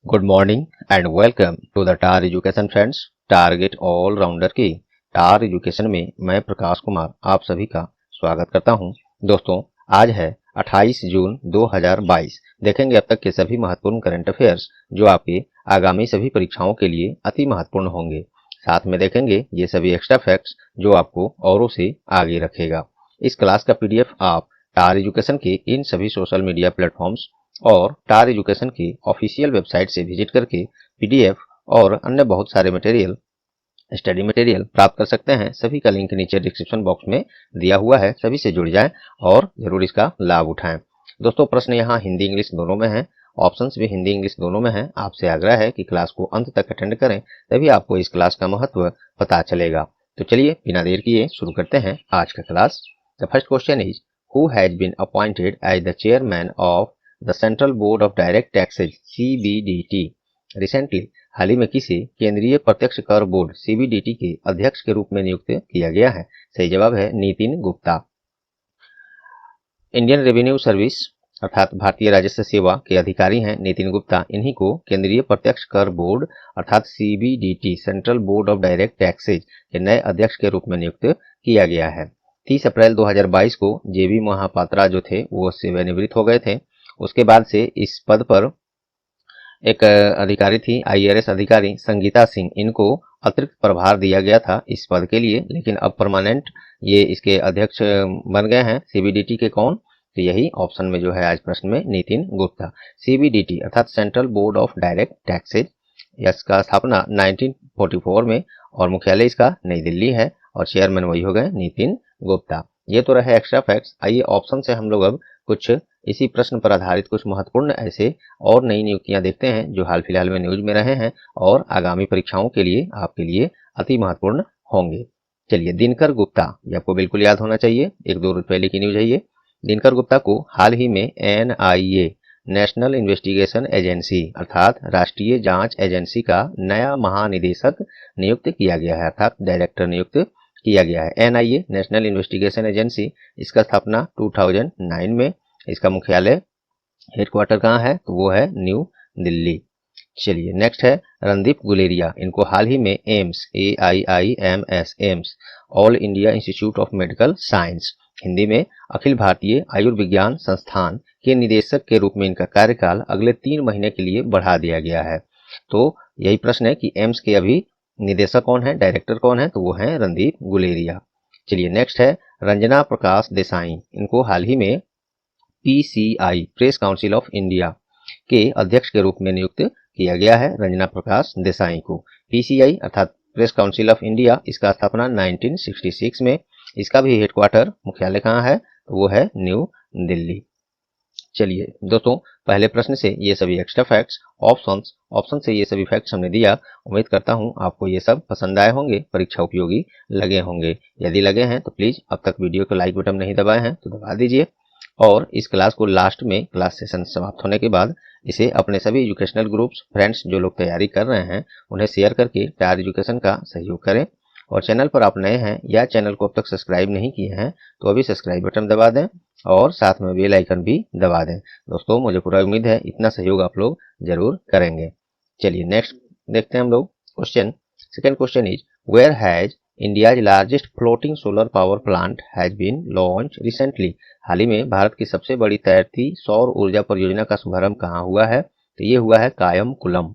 Good morning and welcome to the tar education friends. Target all rounder की tar education में मैं प्रकाश कुमार आप सभी का स्वागत करता हूं। दोस्तों, आज है 28 जून 2022। देखेंगे अब तक के सभी महत्वपूर्ण करंट अफेयर्स जो आपके आगामी सभी परीक्षाओं के लिए अति महत्वपूर्ण होंगे। साथ में देखेंगे ये सभी एक्स्ट्रा फैक्ट्स जो आपको औरों से आगे रखेगा। इस क्लास का पीडीएफ आप टार एजुकेशन के इन सभी सोशल मीडिया प्लेटफॉर्म्स और टार एजुकेशन की ऑफिशियल वेबसाइट से विजिट करके पीडीएफ और अन्य बहुत सारे मटेरियल स्टडी मटेरियल प्राप्त कर सकते हैं। सभी का लिंक नीचे डिस्क्रिप्शन बॉक्स में दिया हुआ है, सभी से जुड़ जाएं और जरूर इसका लाभ उठाएं। दोस्तों, प्रश्न यहाँ हिंदी इंग्लिश दोनों में है, ऑप्शंस भी हिंदी इंग्लिश दोनों में है। आपसे आग्रह है कि क्लास को अंत तक अटेंड करें, तभी आपको इस क्लास का महत्व पता चलेगा। तो चलिए बिना देर किए शुरू करते हैं आज का class. The first question is who has been appointed as the chairman of the central board of direct taxes CBDT। Recently हाल ही में किसे केंद्रीय प्रत्यक्ष कर बोर्ड CBDT के अध्यक्ष के रूप में नियुक्त किया गया है? सही जवाब है Nitin Gupta. Indian revenue service अर्थात भारतीय राजस्व सेवा के अधिकारी हैं नितिन गुप्ता। इन्हीं को केंद्रीय प्रत्यक्ष कर बोर्ड अर्थात CBDT central board of direct taxes के नए अध्यक्ष के रूप में नियुक्त किया गया है। 30 अप्रैल 2022 को JB महापात्रा जो थे वो सेवानिवृत्त हो गए थे। उसके बाद से इस पद पर एक अधिकारी थी IRS अधिकारी संगीता सिंह, इनको अतिरिक्त प्रभार दिया गया था इस पद के लिए, लेकिन अब परमानेंट ये इसके अध्यक्ष बन गए हैं। CBDT के कौन? तो यही ऑप्शन में जो है आज प्रश्न में नितिन गुप्ता। CBDT अर्थात central board of direct taxes, इसका स्थापना 1944 में और मुख्यालय इसका नई दिल्ली है और चेयरमैन वही हो गए नितिन गुप्ता। ये तो रहे एक्स्ट्रा फैक्ट्स। आइए ऑप्शन से हम लोग अब कुछ इसी प्रश्न पर आधारित कुछ महत्वपूर्ण ऐसे और नई नियुक्तियां देखते हैं जो हाल फिलहाल में न्यूज में रहे हैं और आगामी परीक्षाओं के लिए आपके लिए अति महत्वपूर्ण होंगे। चलिए, दिनकर गुप्ता, ये आपको बिल्कुल याद होना चाहिए, 1-2 रोज पहले की न्यूज है ये। दिनकर गुप्ता को हाल ही में NIA नेशनल इन्वेस्टिगेशन एजेंसी अर्थात राष्ट्रीय जांच एजेंसी का नया महानिदेशक नियुक्त किया गया है अर्थात डायरेक्टर नियुक्त किया गया है। NIA नेशनल इन्वेस्टिगेशन एजेंसी, इसका स्थापना 2009 में, इसका मुख्यालय हेडक्वार्टर कहाँ है? तो वो है न्यू दिल्ली। चलिए, नेक्स्ट है रणदीप गुलेरिया। इनको हाल ही में AIIMS AIIMS all India institute of medical science, Hindi में अखिल भारतीय आयुर्विज्ञान संस्थान के निदेशक के रूप में इनका कार्यकाल अगले 3 महीने के लिए बढ़ा दिया गया है। तो यही प्रश्न है कि एम्स के अभी निदेशक कौन है, डायरेक्टर कौन है? तो वो है रणदीप गुलेरिया। चलिए, नेक्स्ट है रंजना प्रकाश देसाई। इनको हाल ही में PCI press council of India के अध्यक्ष के रूप में नियुक्त किया गया है रंजना प्रकाश देसाई को। PCI अर्थात प्रेस काउंसिल ऑफ इंडिया, इसका स्थापना 1966 में, इसका भी हेडक्वार्टर मुख्यालय कहाँ है? तो वो है न्यू दिल्ली। चलिए दोस्तों, पहले प्रश्न से ये सभी एक्स्ट्रा फैक्ट्स, ऑप्शन से ये सभी फैक्ट्स हमने दिया। उम्मीद करता हूँ आपको ये सब पसंद आए होंगे, परीक्षा उपयोगी लगे होंगे। यदि लगे हैं तो प्लीज अब तक वीडियो को लाइक बटन नहीं दबाए हैं तो दबा दीजिए और इस क्लास को लास्ट में क्लास सेशन समाप्त होने के बाद इसे अपने सभी एजुकेशनल ग्रुप्स फ्रेंड्स जो लोग तैयारी कर रहे हैं उन्हें शेयर करके टार एजुकेशन का सहयोग करें। और चैनल पर आप नए हैं या चैनल को अब तक सब्सक्राइब नहीं किए हैं तो अभी सब्सक्राइब बटन दबा दें और साथ में बेल आइकन भी दबा दें। दोस्तों, मुझे पूरा उम्मीद है इतना सहयोग आप लोग जरूर करेंगे। चलिए नेक्स्ट देखते हैं हम लोग question. Second question is where has India's largest floating solar power plant has been launch recently. हाल ही में भारत की सबसे बड़ी तैरती सौर ऊर्जा परियोजना का शुभारंभ कहाँ हुआ है? तो ये हुआ है कायमकुलम।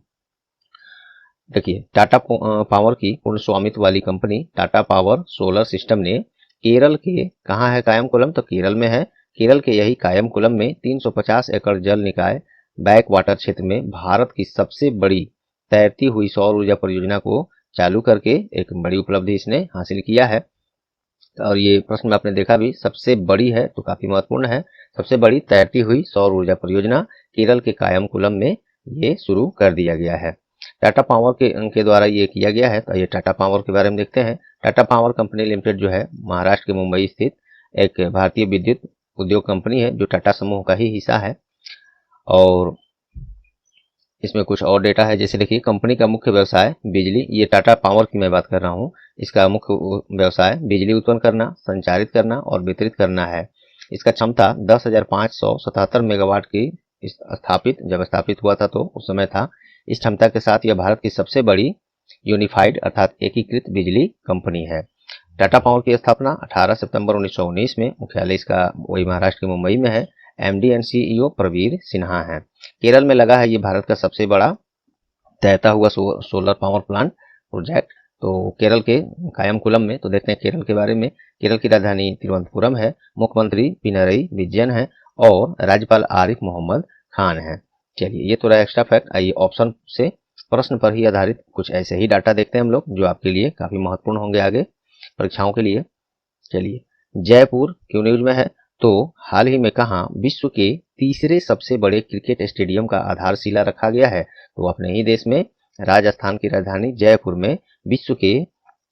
देखिए, टाटा पावर की पूर्ण स्वामित्व वाली company Tata power solar system ने केरल के, कहाँ है कायमकुलम? तो केरल में है। केरल के यही कायमकुलम में 350 एकड़ जल निकाय बैक वाटर क्षेत्र में भारत की सबसे बड़ी तैरती हुई सौर ऊर्जा परियोजना को चालू करके एक बड़ी उपलब्धि इसने हासिल किया है। और ये प्रश्न में आपने देखा भी, सबसे बड़ी है तो काफी महत्वपूर्ण है। सबसे बड़ी तैरती हुई सौर ऊर्जा परियोजना केरल के कायमकुलम में ये शुरू कर दिया गया है। टाटा पावर के द्वारा ये किया गया है। तो ये टाटा पावर के बारे में देखते हैं। टाटा पावर कंपनी लिमिटेड जो है महाराष्ट्र के मुंबई स्थित एक भारतीय विद्युत उद्योग कंपनी है जो टाटा समूह का ही हिस्सा है। और इसमें कुछ और डेटा है, जैसे देखिए कंपनी का मुख्य व्यवसाय बिजली, ये टाटा पावर की मैं बात कर रहा हूँ, इसका मुख्य व्यवसाय बिजली उत्पन्न करना, संचारित करना और वितरित करना है। इसका क्षमता 10,577 मेगावाट की जब स्थापित हुआ था तो उस समय था। इस क्षमता के साथ यह भारत की सबसे बड़ी यूनिफाइड अर्थात एकीकृत बिजली कंपनी है। टाटा पावर की स्थापना 18 सितंबर 1919 में, मुख्यालय इसका वही महाराष्ट्र के मुंबई में है। MD and CEO Praveer Sinha है। केरल में लगा है ये भारत का सबसे बड़ा तैरता हुआ सोलर पावर प्लांट प्रोजेक्ट। तो केरल के कायमकुलम में, तो देखते हैं केरल के बारे में। केरल की राजधानी तिरुवनंतपुरम है। मुख्यमंत्री पिनरई विजयन है और राज्यपाल आरिफ मोहम्मद खान है। चलिए, ये तो रहा एक्स्ट्रा फैक्ट। आइए ऑप्शन से प्रश्न पर ही आधारित कुछ ऐसे ही डाटा देखते हैं हम लोग, जो आपके लिए काफी महत्वपूर्ण होंगे आगे परीक्षाओं के लिए। चलिए, जयपुर क्यों न्यूज में है? तो हाल ही में कहाँ विश्व के तीसरे सबसे बड़े क्रिकेट स्टेडियम का आधारशिला रखा गया है? तो अपने ही देश में राजस्थान की राजधानी जयपुर में विश्व के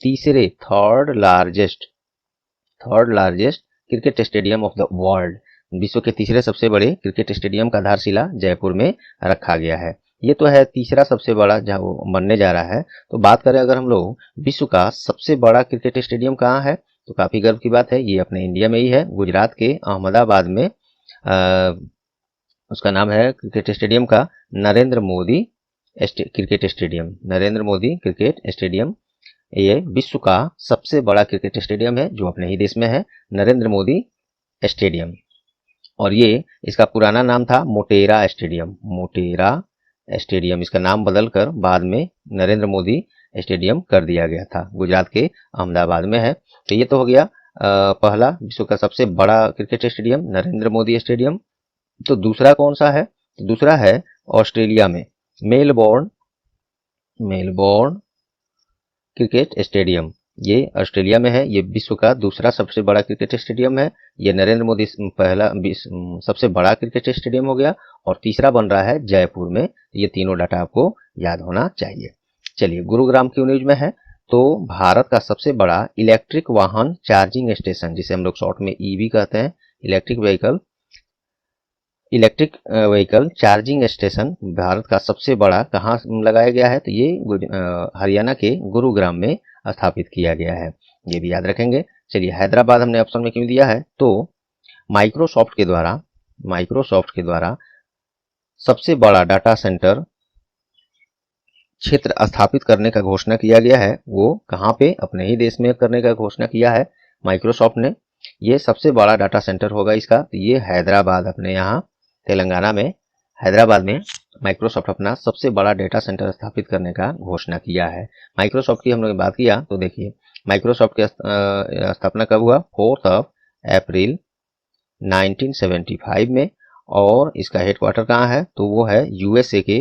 तीसरे third largest cricket stadium of the world, विश्व के तीसरे सबसे बड़े क्रिकेट स्टेडियम का आधारशिला जयपुर में रखा गया है। ये तो है तीसरा सबसे बड़ा जहाँ वो बनने जा रहा है। तो बात करें अगर हम लोग विश्व का सबसे बड़ा क्रिकेट स्टेडियम कहाँ है, तो काफी गर्व की बात है, ये अपने इंडिया में ही है। गुजरात के अहमदाबाद में उसका नाम है क्रिकेट स्टेडियम का नरेंद्र मोदी क्रिकेट स्टेडियम। ये विश्व का सबसे बड़ा क्रिकेट स्टेडियम है जो अपने ही देश में है, नरेंद्र मोदी स्टेडियम। और ये इसका पुराना नाम था मोटेरा स्टेडियम। इसका नाम बदलकर बाद में नरेंद्र मोदी स्टेडियम कर दिया गया था। गुजरात के अहमदाबाद में है। तो ये तो हो गया पहला विश्व का सबसे बड़ा cricket stadium Narendra Modi stadium. तो दूसरा कौन सा है? तो दूसरा है ऑस्ट्रेलिया में मेलबोर्न क्रिकेट स्टेडियम। ये ऑस्ट्रेलिया में है। ये विश्व का दूसरा सबसे बड़ा क्रिकेट स्टेडियम है। ये नरेंद्र मोदी पहला सबसे बड़ा क्रिकेट स्टेडियम हो गया। और तीसरा बन रहा है जयपुर में। ये तीनों डाटा आपको याद होना चाहिए। चलिए, गुरुग्राम क्यों न्यूज में है? तो भारत का सबसे बड़ा इलेक्ट्रिक वाहन चार्जिंग स्टेशन, जिसे हम लोग शॉर्ट में ईवी कहते हैं, electric vehicle charging station Bharat का सबसे बड़ा कहाँ लगाया गया है? तो ये हरियाणा के गुरुग्राम में स्थापित किया गया है। ये भी याद रखेंगे। चलिए, हैदराबाद हमने ऑप्शन में क्यों दिया है? तो माइक्रोसॉफ्ट के द्वारा सबसे बड़ा डाटा सेंटर क्षेत्र स्थापित करने का घोषणा किया गया है। वो कहाँ पे? अपने ही देश में करने का घोषणा किया है माइक्रोसॉफ्ट ने। ये सबसे बड़ा डाटा सेंटर होगा इसका। तो ये हैदराबाद, अपने यहाँ तेलंगाना में हैदराबाद में माइक्रोसॉफ्ट अपना सबसे बड़ा डेटा सेंटर स्थापित करने का घोषणा किया है। माइक्रोसॉफ्ट की हम लोग बात किया तो देखिए, माइक्रोसॉफ्ट की स्थापना कब हुआ? 4 अप्रैल 1975 में। और इसका हेडक्वार्टर कहाँ है? तो वो है यूएसए के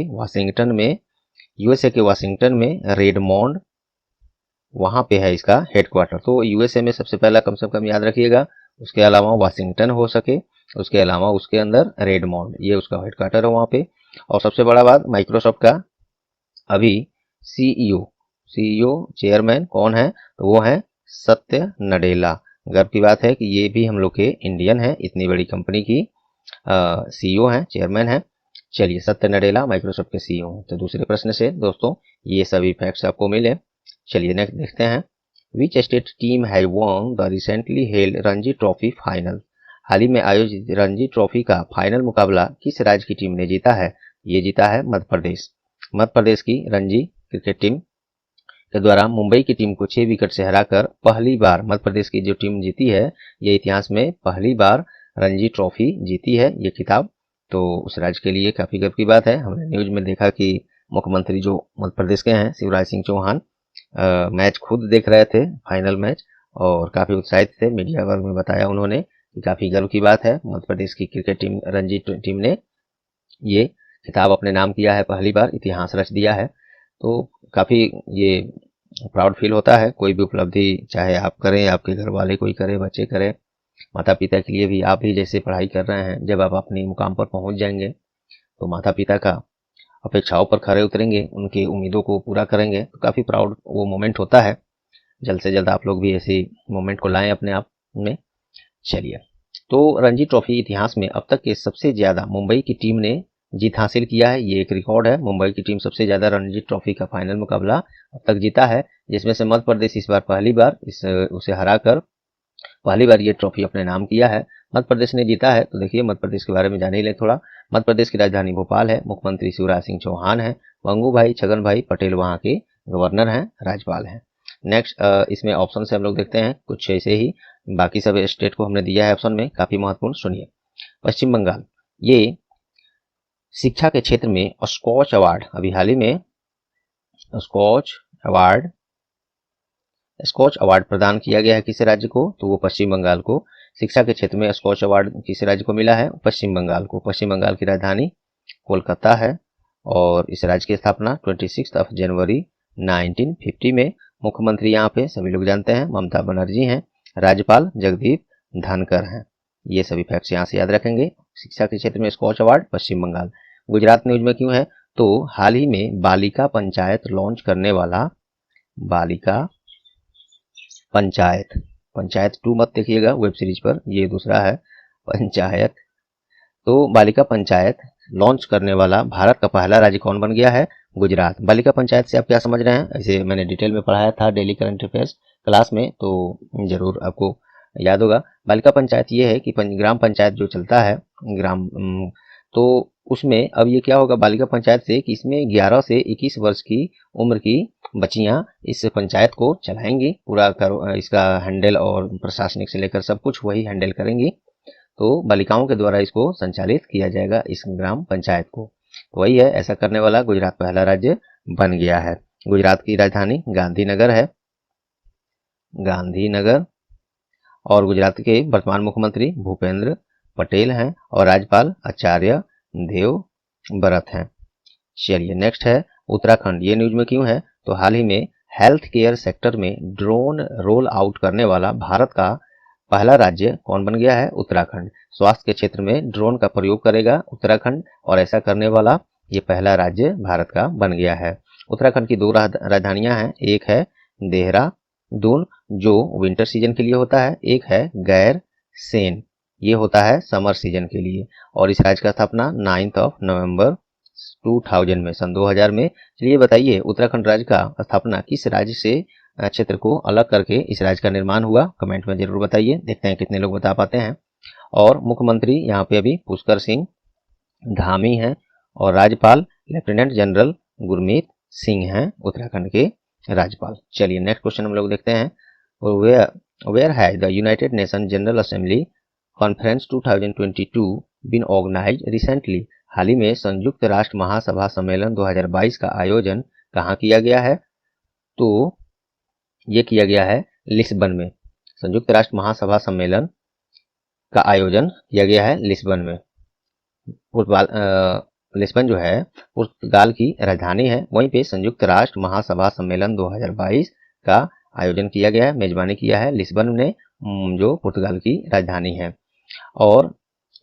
वाशिंगटन में रेडमोंड, वहां पे है इसका हेडक्वार्टर। तो यूएसए में सबसे पहला कम से कम याद रखिएगा। उसके अलावा वाशिंगटन हो सके, उसके अलावा उसके अंदर रेडमोंड, ये उसका हेडक्वार्टर है वहां पे। और सबसे बड़ा बात, माइक्रोसॉफ्ट का अभी सीईओ चेयरमैन कौन है? तो वो है सत्य नडेला। गर्व की बात है कि ये भी हम लोग के इंडियन है, इतनी बड़ी कंपनी की सीईओ है, चेयरमैन है। चलिए, सत्य नडेला माइक्रोसॉफ्ट के सीईओ। तो दूसरे प्रश्न से दोस्तों ये सभी फैक्ट्स आपको मिले। चलिए नेक्स्ट देखते हैं। Which state team has won the recently held Ranji trophy final? हाल ही में आयोजित रणजी ट्रॉफी का फाइनल मुकाबला किस राज्य की टीम ने जीता है? ये जीता है मध्य प्रदेश की रणजी क्रिकेट टीम के द्वारा मुंबई की टीम को 6 विकेट से हराकर पहली बार मध्य प्रदेश की जो टीम जीती है, ये इतिहास में पहली बार रणजी ट्रॉफी जीती है ये खिताब। तो उस राज्य के लिए काफी गर्व की बात है। हमने न्यूज में देखा कि मुख्यमंत्री जो मध्य प्रदेश के हैं शिवराज सिंह चौहान मैच खुद देख रहे थे, फाइनल मैच, और काफी उत्साहित थे। मीडिया वर्ग में बताया उन्होंने कि काफी गर्व की बात है, मध्य प्रदेश की क्रिकेट टीम रणजी टीम ने ये खिताब अपने नाम किया है, पहली बार इतिहास रच दिया है। तो काफी ये प्राउड फील होता है। कोई भी उपलब्धि चाहे आप करें, आपके घर वाले कोई करे, बच्चे करें, माता पिता के लिए भी, आप भी जैसे पढ़ाई कर रहे हैं, जब आप अपनी मुकाम पर पहुंच जाएंगे तो माता पिता का अपेक्षाओं पर खरे उतरेंगे, उनकी उम्मीदों को पूरा करेंगे, तो काफी प्राउड वो मोमेंट होता है। जल्द से जल्द आप लोग भी ऐसी मोमेंट को लाएं अपने आप में। चलिए, तो रणजी ट्रॉफी इतिहास में अब तक के सबसे ज्यादा मुंबई की टीम ने जीत हासिल किया है। ये एक रिकॉर्ड है। मुंबई की टीम सबसे ज्यादा रणजी ट्रॉफी का फाइनल मुकाबला अब तक जीता है, जिसमें से मध्य प्रदेश इस बार पहली बार उसे हराकर पहली बार ये ट्रॉफी अपने नाम किया है। मध्य प्रदेश ने जीता है। तो देखिए, मध्य प्रदेश के बारे में जान ही लें थोड़ा। मध्य प्रदेश की राजधानी भोपाल है, मुख्यमंत्री शिवराज सिंह चौहान है, मंगू भाई छगन भाई पटेल वहाँ के गवर्नर हैं, राज्यपाल हैं। नेक्स्ट इसमें ऑप्शन से हम लोग देखते हैं कुछ ऐसे ही, बाकी सब स्टेट को हमने दिया है ऑप्शन में, काफी महत्वपूर्ण सुनिए। पश्चिम बंगाल, ये शिक्षा के क्षेत्र में स्कॉच अवार्ड, अभी हाल ही में स्कॉच अवार्ड प्रदान किया गया है किस राज्य को, तो वो पश्चिम बंगाल को। शिक्षा के क्षेत्र में स्कॉच अवार्ड किस राज्य को मिला है, पश्चिम बंगाल को। पश्चिम बंगाल की राजधानी कोलकाता है और इस राज्य की स्थापना 26 जनवरी 1950 में। मुख्यमंत्री यहाँ पे सभी लोग जानते हैं ममता बनर्जी हैं, राज्यपाल जगदीप धनखड़ हैं। ये सभी फैक्ट्स यहाँ से याद रखेंगे। शिक्षा के क्षेत्र में स्कॉच अवार्ड पश्चिम बंगाल। गुजरात न्यूज में क्यों है, तो हाल ही में बालिका पंचायत लॉन्च करने वाला, बालिका पंचायत, पंचायत 2 मत देखिएगा वेब सीरीज पर, ये दूसरा है पंचायत। तो बालिका पंचायत लॉन्च करने वाला भारत का पहला राज्य कौन बन गया है, गुजरात। बालिका पंचायत से आप क्या समझ रहे हैं, ऐसे मैंने डिटेल में पढ़ाया था डेली करंट अफेयर्स क्लास में, तो जरूर आपको याद होगा। बालिका पंचायत ये है कि ग्राम पंचायत जो चलता है ग्राम, तो उसमें अब ये क्या होगा बालिका पंचायत से कि इसमें 11 से 21 वर्ष की उम्र की बच्चियां इस पंचायत को चलाएंगी, पूरा इसका हैंडल और प्रशासनिक से लेकर सब कुछ वही हैंडल करेंगी। तो बालिकाओं के द्वारा इसको संचालित किया जाएगा इस ग्राम पंचायत को। तो वही है, ऐसा करने वाला गुजरात पहला राज्य बन गया है। गुजरात की राजधानी गांधीनगर है, गांधीनगर। और गुजरात के वर्तमान मुख्यमंत्री भूपेंद्र पटेल हैं और राज्यपाल आचार्य देवव्रत हैं। चलिए नेक्स्ट है उत्तराखंड। ये न्यूज में क्यों है, तो हाल ही में हेल्थ केयर सेक्टर में ड्रोन रोल आउट करने वाला भारत का पहला राज्य कौन बन गया है, उत्तराखंड। स्वास्थ्य के क्षेत्र में ड्रोन का प्रयोग करेगा उत्तराखंड और ऐसा करने वाला ये पहला राज्य भारत का बन गया है। उत्तराखंड की 2 राजधानियां हैं, एक है देहरादून जो विंटर सीजन के लिए होता है, एक है गैरसेन, ये होता है समर सीजन के लिए। और इस राज्य का स्थापना 9 नवंबर 2000 में, सन 2000 में। चलिए बताइए उत्तराखंड राज्य का स्थापना किस राज्य से क्षेत्र को अलग करके इस राज्य का निर्माण हुआ, कमेंट में जरूर बताइए, देखते हैं कितने लोग बता पाते हैं। और मुख्यमंत्री यहाँ पे अभी पुष्कर सिंह धामी हैं और राज्यपाल लेफ्टिनेंट जनरल गुरमीत सिंह हैं उत्तराखंड के राज्यपाल। चलिए नेक्स्ट क्वेश्चन हम लोग देखते हैं। Where has the United Nation General Assembly conference 2022 been organised recently. हाल ही में संयुक्त राष्ट्र महासभा सम्मेलन 2022 का आयोजन कहाँ किया गया है, तो ये किया गया है लिस्बन में। संयुक्त राष्ट्र महासभा सम्मेलन का आयोजन किया गया है लिस्बन में। लिस्बन जो है पुर्तगाल की राजधानी है, वहीं पे संयुक्त राष्ट्र महासभा सम्मेलन 2022 का आयोजन किया गया है, मेजबानी किया है लिस्बन ने, जो पुर्तगाल की राजधानी है। और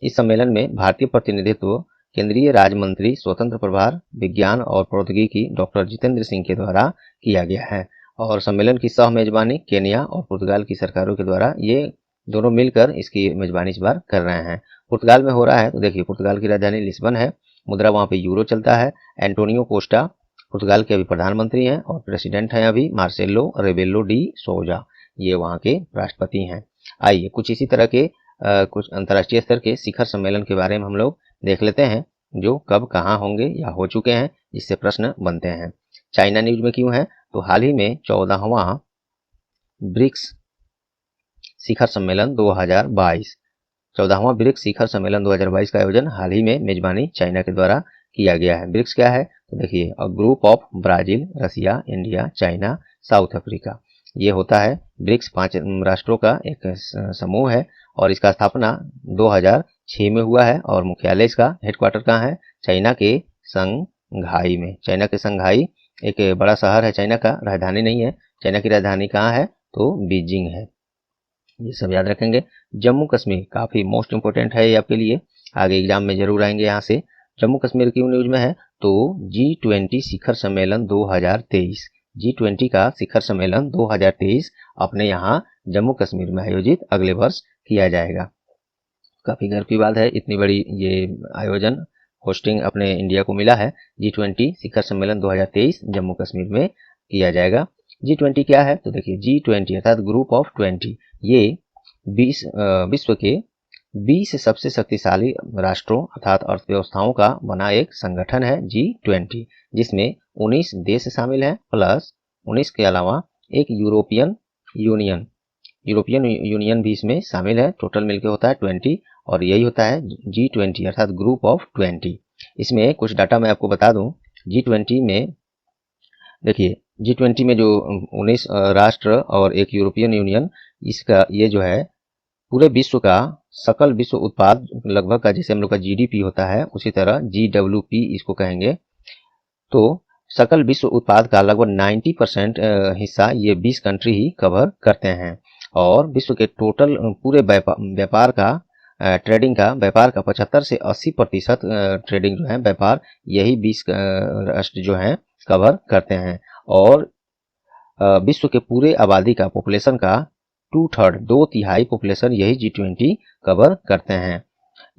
इस सम्मेलन में भारतीय प्रतिनिधित्व केंद्रीय राज्य मंत्री स्वतंत्र प्रभार विज्ञान और प्रौद्योगिकी डॉक्टर जितेंद्र सिंह के द्वारा किया गया है। और सम्मेलन की सह मेजबानी केन्या और पुर्तगाल की सरकारों के द्वारा, ये दोनों मिलकर इसकी मेजबानी इस बार कर रहे हैं। पुर्तगाल में हो रहा है, तो देखिए पुर्तगाल की राजधानी लिस्बन है, मुद्रा वहाँ पे यूरो चलता है। एंटोनियो कोस्टा पुर्तगाल के अभी प्रधानमंत्री हैं और प्रेसिडेंट हैं अभी मार्सेलो रेबेलो डी सोजा, ये वहाँ के राष्ट्रपति हैं। आइए कुछ इसी तरह के कुछ अंतर्राष्ट्रीय स्तर के शिखर सम्मेलन के बारे में हम लोग देख लेते हैं, जो कब कहाँ होंगे या हो चुके हैं, जिससे प्रश्न बनते हैं। चाइना न्यूज में क्यों है, तो हाल ही में 14वां ब्रिक्स शिखर सम्मेलन 2022, 14वां ब्रिक्स शिखर सम्मेलन 2022 का आयोजन हाल ही में मेजबानी चाइना के द्वारा किया गया है। ब्रिक्स क्या है, तो देखिए a group of Brazil, Russia, India, China, South Africa, ये होता है ब्रिक्स 5 राष्ट्रों का एक समूह है और इसका स्थापना 2006 में हुआ है और मुख्यालय इसका हेडक्वार्टर कहाँ है, चाइना के संघाई में। चाइना के संघाई एक बड़ा शहर है चाइना का, राजधानी नहीं है। चाइना की राजधानी कहाँ है, तो बीजिंग है, ये सब याद रखेंगे। जम्मू कश्मीर काफी मोस्ट इंपोर्टेंट है ये आपके लिए, आगे एग्जाम में जरूर आएंगे यहाँ से। जम्मू कश्मीर क्यों न्यूज में है, तो G20 शिखर सम्मेलन 2023, G20 का शिखर सम्मेलन 2023 अपने यहाँ जम्मू कश्मीर में आयोजित अगले वर्ष किया जाएगा। काफी गर्व की बात है, इतनी बड़ी ये आयोजन होस्टिंग अपने इंडिया को मिला है। G20 शिखर सम्मेलन 2023 जम्मू कश्मीर में किया जाएगा। G20 क्या है, तो देखिए G20 अर्थात ग्रुप ऑफ 20, ये विश्व के 20 सबसे शक्तिशाली राष्ट्रों अर्थात अर्थव्यवस्थाओं का बना एक संगठन है G20, जिसमें 19 देश शामिल हैं प्लस 19 के अलावा एक यूरोपियन यूनियन भी इसमें शामिल है। टोटल मिलकर होता है 20 और यही होता है G20 अर्थात ग्रुप ऑफ 20। इसमें कुछ डाटा मैं आपको बता दूं। G20 में देखिए, G20 में जो 19 राष्ट्र और एक यूरोपियन यूनियन, इसका ये जो है पूरे विश्व का सकल विश्व उत्पाद लगभग का, जैसे हम लोग का GDP होता है उसी तरह GWP इसको कहेंगे। तो सकल विश्व उत्पाद का लगभग 90% हिस्सा ये 20 कंट्री ही कवर करते हैं और विश्व के टोटल पूरे व्यापार का ट्रेडिंग का व्यापार का 75 से 80% ट्रेडिंग जो है व्यापार यही 20 राष्ट्र जो हैं कवर करते हैं और विश्व के पूरे आबादी का पॉपुलेशन का 2/3 2/3 पॉपुलेशन यही G20 कवर करते हैं।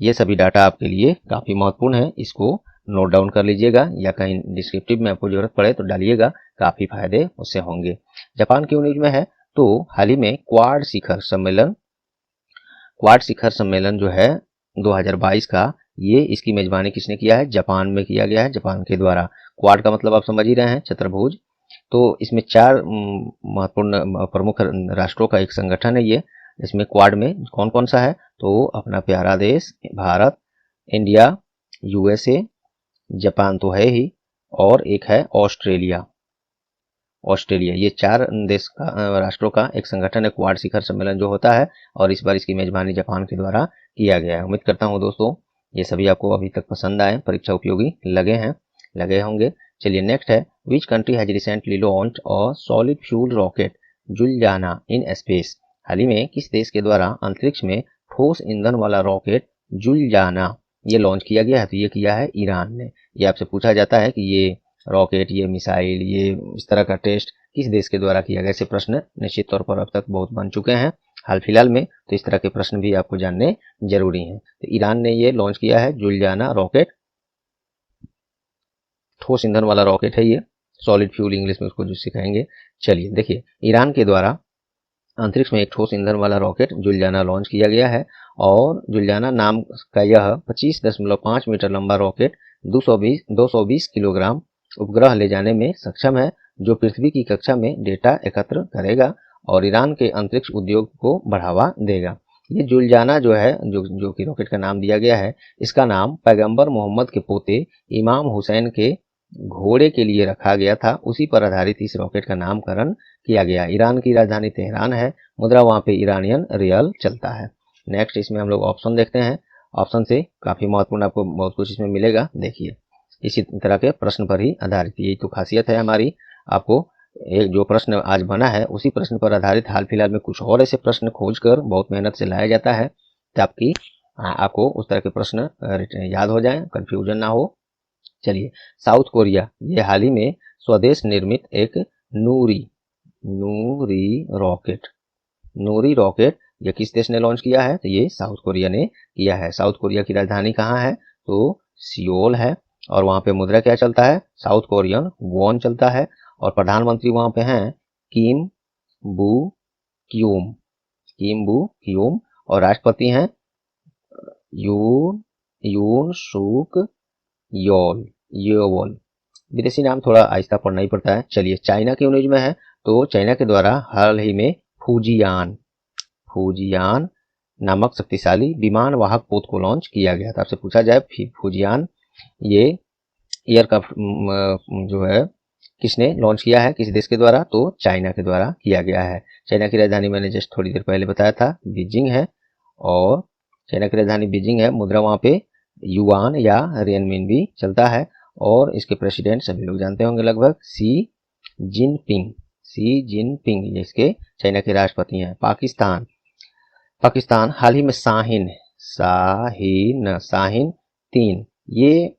ये सभी डाटा आपके लिए काफ़ी महत्वपूर्ण है, इसको नोट डाउन कर लीजिएगा या कहीं डिस्क्रिप्टिव में आपको जरूरत पड़े तो डालिएगा, काफ़ी फायदे उससे होंगे। जापान की न्यूज में है तो हाल ही में क्वाड शिखर सम्मेलन जो है 2022 का, ये इसकी मेजबानी किसने किया है? जापान में किया गया है, जापान के द्वारा। क्वाड का मतलब आप समझ ही रहे हैं, चतुर्भुज। तो इसमें 4 महत्वपूर्ण प्रमुख राष्ट्रों का एक संगठन है ये। इसमें क्वाड में कौन कौन सा है? तो अपना प्यारा देश भारत, इंडिया, USA, जापान तो है ही और एक है ऑस्ट्रेलिया। ये 4 देश का राष्ट्रों का एक संगठन है क्वाड शिखर सम्मेलन जो होता है और इस बार इसकी मेजबानी जापान के द्वारा किया गया है। उम्मीद करता हूं दोस्तों ये सभी आपको अभी तक पसंद आए, परीक्षा उपयोगी लगे होंगे। चलिए नेक्स्ट है, which country has recently launched a solid fuel rocket Juliana in space. हाल ही में किस देश के द्वारा अंतरिक्ष में ठोस ईंधन वाला रॉकेट जुलियाना ये लॉन्च किया गया है? तो ये किया है ईरान ने। ये आपसे पूछा जाता है कि ये रॉकेट, ये मिसाइल, ये इस तरह का टेस्ट किस देश के द्वारा किया गया? ऐसे प्रश्न निश्चित तौर पर अब तक बहुत बन चुके हैं हाल फिलहाल में, तो इस तरह के प्रश्न भी आपको जानने जरूरी हैं। तो ईरान ने ये लॉन्च किया है जुलियाना रॉकेट, ठोस ईंधन वाला रॉकेट है ये, सॉलिड फ्यूल इंग्लिश में उसको जो सिखाएंगे। चलिए देखिए, ईरान के द्वारा अंतरिक्ष में एक ठोस ईंधन वाला रॉकेट जुलियाना लॉन्च किया गया है और जुलियाना नाम का यह 25.5 मीटर लंबा रॉकेट 220 किलोग्राम उपग्रह ले जाने में सक्षम है, जो पृथ्वी की कक्षा में डेटा एकत्र करेगा और ईरान के अंतरिक्ष उद्योग को बढ़ावा देगा। ये जुलियाना जो है, जो कि रॉकेट का नाम दिया गया है, इसका नाम पैगंबर मोहम्मद के पोते इमाम हुसैन के घोड़े के लिए रखा गया था। उसी पर आधारित इस रॉकेट का नामकरण किया गया। ईरान की राजधानी तेहरान है, मुद्रा वहां पे ईरानियन रियल चलता है। नेक्स्ट इसमें हम लोग ऑप्शन देखते हैं। ऑप्शन से काफी महत्वपूर्ण आपको बहुत कुछ इसमें मिलेगा। देखिए, इसी तरह के प्रश्न पर ही आधारित, यही तो खासियत है हमारी। आपको एक जो प्रश्न आज बना है उसी प्रश्न पर आधारित हाल फिलहाल में कुछ और ऐसे प्रश्न खोजकर बहुत मेहनत से लाया जाता है ताकि आपको उस तरह के प्रश्न याद हो जाएं, कंफ्यूजन ना हो। चलिए, साउथ कोरिया ये हाल ही में स्वदेश निर्मित एक नूरी रॉकेट ये किस देश ने लॉन्च किया है? तो ये साउथ कोरिया ने किया है। साउथ कोरिया की राजधानी कहाँ है? तो सियोल है और वहां पे मुद्रा क्या चलता है? साउथ कोरियन वॉन चलता है और प्रधानमंत्री वहां पे हैं किम बू क्यूम और राष्ट्रपति हैं यून सूक योल। विदेशी नाम थोड़ा आहिस्ता पढ़ना ही पड़ता है। चलिए, चाइना की न्यूज में है तो चाइना के द्वारा हाल ही में फूजियान नामक शक्तिशाली विमान वाहक पोत को लॉन्च किया गया था। आपसे पूछा जाए फूजियान ये एयरक्राफ्ट जो है किसने लॉन्च किया है, किस देश के द्वारा? तो चाइना के द्वारा किया गया है। चाइना की राजधानी मैंने जस्ट थोड़ी देर पहले बताया था बीजिंग है और चाइना की राजधानी बीजिंग है। मुद्रा वहां पे युआन या रियनमिनबी चलता है और इसके प्रेसिडेंट सभी लोग जानते होंगे लगभग, शी जिनपिंग ये इसके चाइना के राष्ट्रपति हैं। पाकिस्तान हाल ही में शाहीन 3 ये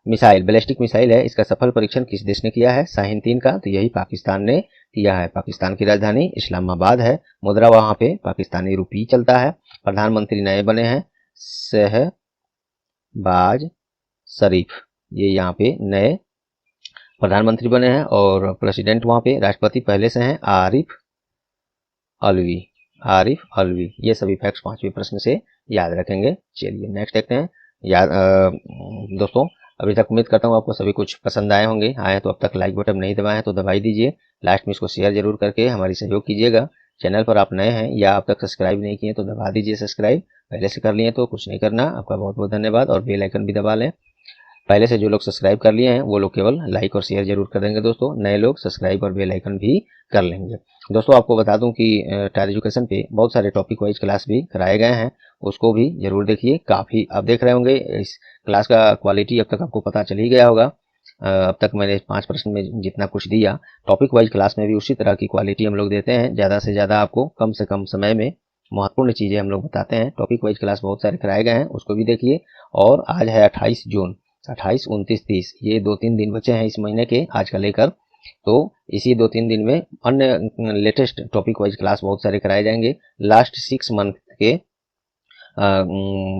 मिसाइल, बैलिस्टिक मिसाइल है, इसका सफल परीक्षण किस देश ने किया है? शाहीन 3 का, तो यही पाकिस्तान ने किया है। पाकिस्तान की राजधानी इस्लामाबाद है, मुद्रा वहां पे पाकिस्तानी रुपी चलता है। प्रधानमंत्री नए बने हैं शहबाज शरीफ, ये यहाँ पे नए प्रधानमंत्री बने हैं और प्रेसिडेंट वहां पे राष्ट्रपति पहले से हैं आरिफ अलवी। आरिफ अलवी। ये सभी फैक्ट्स 5वें प्रश्न से याद रखेंगे। चलिए नेक्स्ट देखते हैं। याद दोस्तों, अभी तक उम्मीद करता हूँ आपको सभी कुछ पसंद आए होंगे। आए तो अब तक लाइक बटन नहीं दबाए हैं तो दबाई दीजिए। लास्ट में इसको शेयर जरूर करके हमारी सहयोग कीजिएगा। चैनल पर आप नए हैं या अब तक सब्सक्राइब नहीं किए तो दबा दीजिए सब्सक्राइब। पहले से कर लिए तो कुछ नहीं करना। आपका बहुत बहुत धन्यवाद। और बेल आइकन भी दबा लें। पहले से जो लोग सब्सक्राइब कर लिए हैं वो लोग केवल लाइक और शेयर जरूर कर देंगे दोस्तों। नए लोग सब्सक्राइब और बेल आइकन भी कर लेंगे। दोस्तों आपको बता दूं कि टायर एजुकेशन पे बहुत सारे टॉपिक वाइज क्लास भी कराए गए हैं, उसको भी जरूर देखिए। काफ़ी आप देख रहे होंगे इस क्लास का क्वालिटी अब तक आपको पता चल ही गया होगा। अब तक मैंने 5 प्रश्न में जितना कुछ दिया, टॉपिक वाइज क्लास में भी उसी तरह की क्वालिटी हम लोग देते हैं। ज़्यादा से ज़्यादा आपको कम से कम समय में महत्वपूर्ण चीज़ें हम लोग बताते हैं। टॉपिक वाइज क्लास बहुत सारे कराए गए हैं, उसको भी देखिए। और आज है 28 जून, 28, 29, 30, ये 2-3 दिन बचे हैं इस महीने के आज का लेकर। तो इसी 2-3 दिन में अन्य लेटेस्ट टॉपिक वाइज क्लास बहुत सारे कराए जाएंगे। लास्ट 6 मंथ के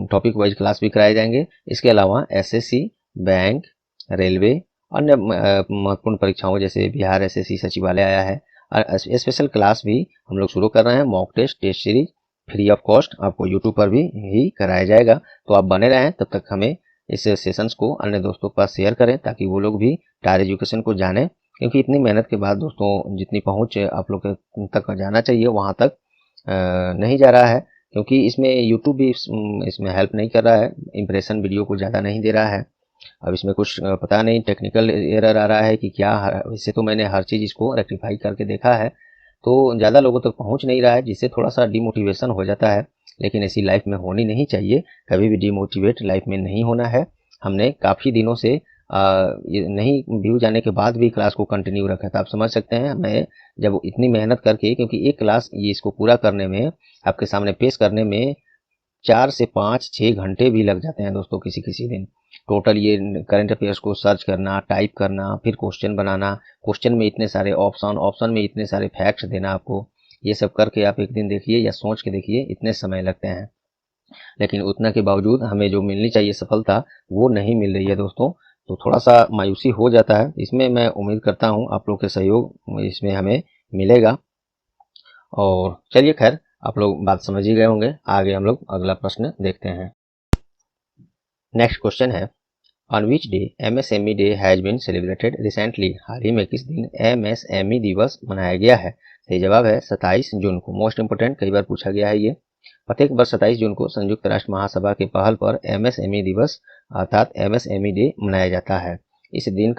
टॉपिक वाइज क्लास भी कराए जाएंगे। इसके अलावा एसएससी, बैंक, रेलवे, अन्य महत्वपूर्ण परीक्षाओं जैसे बिहार एसएससी सचिवालय आया है, स्पेशल क्लास भी हम लोग शुरू कर रहे हैं। Mock test, test series free of cost आपको यूट्यूब पर भी ही कराया जाएगा। तो आप बने रहें। तब तक हमें इस सेशंस को अन्य दोस्तों के पास शेयर करें ताकि वो लोग भी टायर एजुकेशन को जानें। क्योंकि इतनी मेहनत के बाद दोस्तों जितनी पहुंच आप लोग तक जाना चाहिए वहां तक नहीं जा रहा है। क्योंकि इसमें यूट्यूब भी इसमें हेल्प नहीं कर रहा है, इम्प्रेशन वीडियो को ज़्यादा नहीं दे रहा है। अब इसमें कुछ पता नहीं टेक्निकल एरर आ रहा है कि क्या। इससे तो मैंने हर चीज़ इसको रेक्टिफाई करके देखा है, तो ज़्यादा लोगों तक पहुंच नहीं रहा है, जिससे थोड़ा सा डिमोटिवेशन हो जाता है। लेकिन ऐसी लाइफ में होनी नहीं चाहिए, कभी भी डिमोटिवेट लाइफ में नहीं होना है। हमने काफ़ी दिनों से ये नहीं व्यू जाने के बाद भी क्लास को कंटिन्यू रखा था। आप समझ सकते हैं मैं जब इतनी मेहनत करके, क्योंकि एक क्लास ये इसको पूरा करने में, आपके सामने पेश करने में 4 से 5-6 घंटे भी लग जाते हैं दोस्तों किसी किसी दिन। टोटल ये करंट अफेयर्स को सर्च करना, टाइप करना, फिर क्वेश्चन बनाना, क्वेश्चन में इतने सारे ऑप्शन, ऑप्शन में इतने सारे फैक्ट्स देना आपको, ये सब करके आप एक दिन देखिए या सोच के देखिए इतने समय लगते हैं। लेकिन उतना के बावजूद हमें जो मिलनी चाहिए सफलता वो नहीं मिल रही है दोस्तों। तो थोड़ा सा मायूसी हो जाता है। इसमें मैं उम्मीद करता हूँ आप लोग के सहयोग इसमें हमें मिलेगा। और चलिए खैर, आप लोग बात समझ ही गए होंगे। आगे हम लोग अगला प्रश्न देखते हैं। नेक्स्ट क्वेश्चन है, on which day MSME day has been celebrated recently. हाल ही में किस दिन एमएसएमई दिवस मनाया गया है। सही जवाब है 27 जून को। मोस्ट इंपोर्टेंट, कई बार पूछा गया है ये। प्रत्येक वर्ष 27 जून को संयुक्त राष्ट्र महासभा के पहल पर एमएसएमई दिवस अर्थात एमएसएमई डे मनाया जाता है। इस दिवस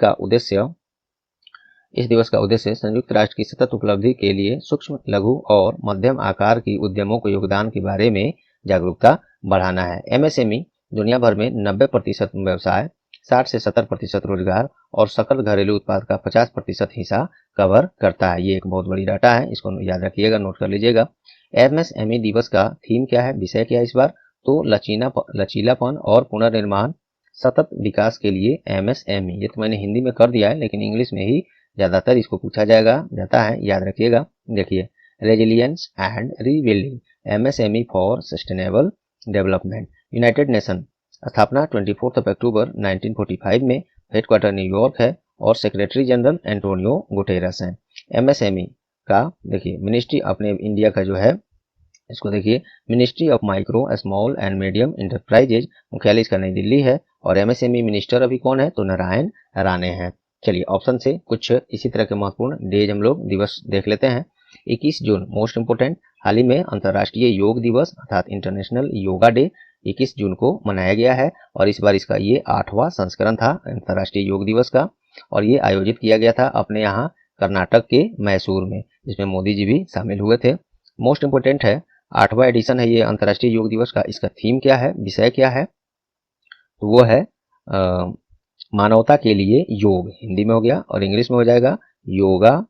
का उद्देश्य संयुक्त राष्ट्र की सतत उपलब्धि के लिए सूक्ष्म, लघु और मध्यम आकार की उद्यमों के योगदान के बारे में जागरूकता बढ़ाना है। एमएसएमई दुनिया भर में 90% व्यवसाय, 60 से 70% रोजगार और सकल घरेलू उत्पाद का 50% हिस्सा कवर करता है। ये एक बहुत बड़ी डाटा है, इसको याद रखिएगा, नोट कर लीजिएगा। एमएसएमई दिवस का थीम क्या है, विषय क्या है इस बार, तो लचीलापन और पुनर्निर्माण सतत विकास के लिए एमएसएमई। ये तो मैंने हिंदी में कर दिया है, लेकिन इंग्लिश में ही ज़्यादातर इसको पूछा जाता है, याद रखिएगा। देखिए, resilience and rebuilding, MSME for sustainable development. United nation, स्थापना 24 अक्टूबर 1945 में, हेडक्वार्टर न्यूयॉर्क है और सेक्रेटरी जनरल एंटोनियो गुटेरस हैं। एमएसएमई का देखिए मिनिस्ट्री, अपने इंडिया का जो है इसको देखिए, ministry of micro small and medium enterprises, मुख्यालय इसका नई दिल्ली है। और एमएसएमई मिनिस्टर अभी कौन है, तो नारायण राणे हैं। चलिए ऑप्शन से कुछ इसी तरह के महत्वपूर्ण डेज हम लोग दिवस देख लेते हैं। 21 जून मोस्ट इंपोर्टेंट, हाल ही में अंतर्राष्ट्रीय योग दिवस अर्थात इंटरनेशनल योगा डे 21 जून को मनाया गया है। और इस बार इसका ये 8वां संस्करण था अंतर्राष्ट्रीय योग दिवस का। और ये आयोजित किया गया था अपने यहाँ कर्नाटक के मैसूर में, जिसमें मोदी जी भी शामिल हुए थे। मोस्ट इंपोर्टेंट है, 8वां एडिशन है ये अंतर्राष्ट्रीय योग दिवस का। इसका थीम क्या है, विषय क्या है, तो वो है मानवता के लिए योग, हिंदी में हो गया, और इंग्लिश में हो जाएगा yoga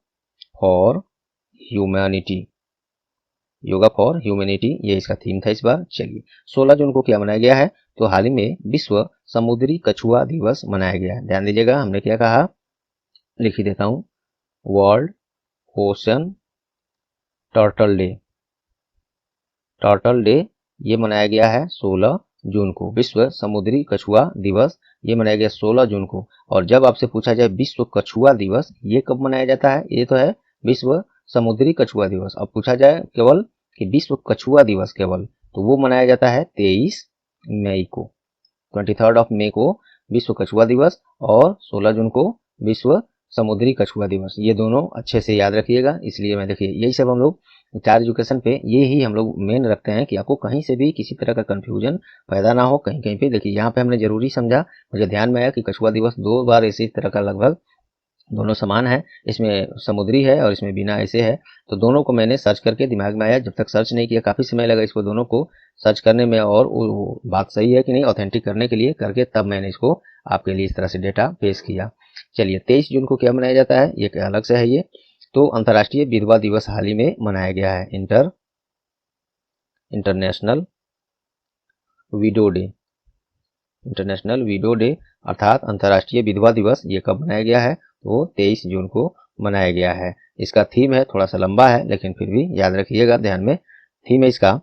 for humanity. Yoga for humanity, ये इसका थीम था इस बार। चलिए 16 जून को क्या मनाया गया है, तो हाल ही में विश्व समुद्री कछुआ दिवस मनाया गया है। ध्यान दीजिएगा, हमने क्या कहा, लिख ही देता हूं, world ocean turtle day. Turtle day ये मनाया गया है 16 जून को। विश्व समुद्री कछुआ दिवस ये मनाया गया 16 जून को। और जब आपसे पूछा जाए विश्व कछुआ दिवस ये कब मनाया जाता है, ये तो है विश्व समुद्री कछुआ दिवस। अब पूछा जाए केवल कि विश्व कछुआ दिवस केवल, तो वो मनाया जाता है 23 मई को। 23 को विश्व कछुआ दिवस और 16 जून को विश्व समुद्री कछुआ दिवस। ये दोनों अच्छे से याद रखिएगा। इसलिए मैं देखिए यही सब हम लोग चार एजुकेशन पे ये ही हम लोग मेन रखते हैं कि आपको कहीं से भी किसी तरह का कंफ्यूजन पैदा ना हो। कहीं कहीं पे देखिए यहाँ पे हमने जरूरी समझा, मुझे ध्यान में आया कि कछुआ दिवस 2 बार इसी तरह का लगभग दोनों समान है, इसमें समुद्री है और इसमें बिना ऐसे है। तो दोनों को मैंने सर्च करके दिमाग में आया, जब तक सर्च नहीं किया काफ़ी समय लगा इसको दोनों को सर्च करने में, और वो बात सही है कि नहीं ऑथेंटिक करने के लिए करके तब मैंने इसको आपके लिए इस तरह से डेटा पेश किया। चलिए 23 जून को क्या मनाया जाता है, ये अलग से है ये। तो अंतर्राष्ट्रीय विधवा दिवस हाल ही में मनाया गया है, international window day. International window day अर्थात अंतर्राष्ट्रीय विधवा दिवस, ये कब मनाया गया है, तो 23 जून को मनाया गया है। इसका थीम है, थोड़ा सा लंबा है लेकिन फिर भी याद रखिएगा ध्यान में। थीम है इसका